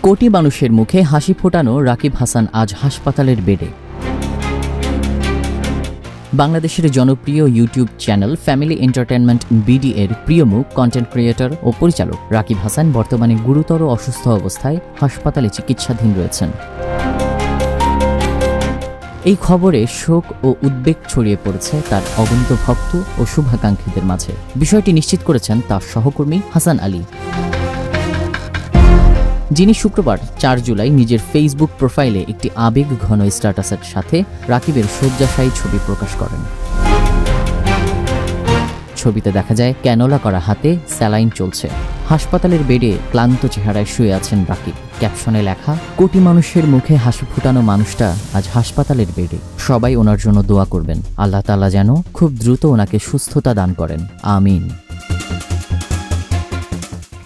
কোটি মানুষের মুখে হাসি ফোটানো রাকিব হাসান আজ হাসপাতালের বেডে। বাংলাদেশের জনপ্রিয় YouTube channel family entertainment BD এর প্রিয় মুখ কন্টেন্ট ক্রিয়েটর ও পরিচালক রাকিব হাসান বর্তমানে গুরুতর অসুস্থ অবস্থায় হাসপাতালে চিকিৎসাধীন রয়েছেন। এই খবরে শোক ও উদ্বেগ ছড়িয়ে পড়েছে তার অগণিত ভক্ত ও শুভাকাঙ্ক্ষীদের মাঝে। বিষয়টি নিশ্চিত করেছেন তার সহকর্মী হাসান আলী, যিনি শুক্রবার ৪ জুলাই নিজের ফেসবুক প্রোফাইলে একটি আবেগ ঘন স্ট্যাটাসের সাথে রাকিবের শয্যাশায়ী ছবি প্রকাশ করেন। ছবিতে দেখা যায় ক্যানোলা করা হাতে স্যালাইন চলছে। হাসপাতালের বেডে ক্লান্ত চেহারায় শুয়ে আছেন রাকিব। ক্যাপশনে লেখা, কোটি মানুষের মুখে হাসি ফুটানো মানুষটা আজ হাসপাতালের বেডে। সবাই ওনার জন্য দোয়া করবেন, আল্লাহ তাআলা যেন খুব দ্রুত ওনাকে সুস্থতা দান করেন, আমিন।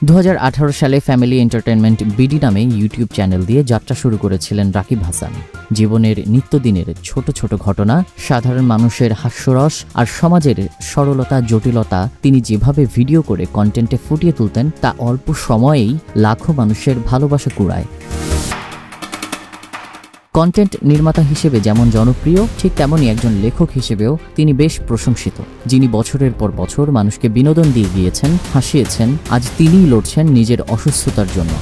2018 সালে ফ্যামিলি এন্টারটেইনমেন্ট বিডি নামে ইউটিউব চ্যানেল দিয়ে যাত্রা শুরু করেছিলেন রাকিব হাসান। জীবনের নিত্যদিনের ছোট ছোট ঘটনা, সাধারণ মানুষের হাস্যরস আর সমাজের সরলতা জটিলতা তিনি যেভাবে ভিডিও করে কন্টেন্টে ফুটিয়ে তুলতেন তা অল্প সময়েই লাখো মানুষের ভালোবাসা কুড়ায়। কন্টেন্ট নির্মাতা হিসেবে যেমন জনপ্রিয়, ঠিক তেমনই একজন লেখক হিসেবেও তিনি বেশ প্রশংসিত, যিনি বছরের পর বছর মানুষকে বিনোদন দিয়ে গিয়েছেন, হাসিয়েছেন। আজ তিনিই লড়ছেন নিজের অসুস্থতার জন্য।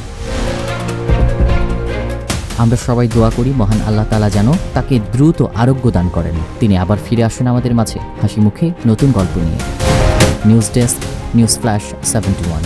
আমরা সবাই দোয়া করি মহান আল্লাহ তাআলা যেন তাকে দ্রুত আরোগ্য দান করেন, তিনি আবার ফিরে আসেন আমাদের মাঝে হাসি মুখে নতুন গল্প নিয়ে। News desk, news flash 71।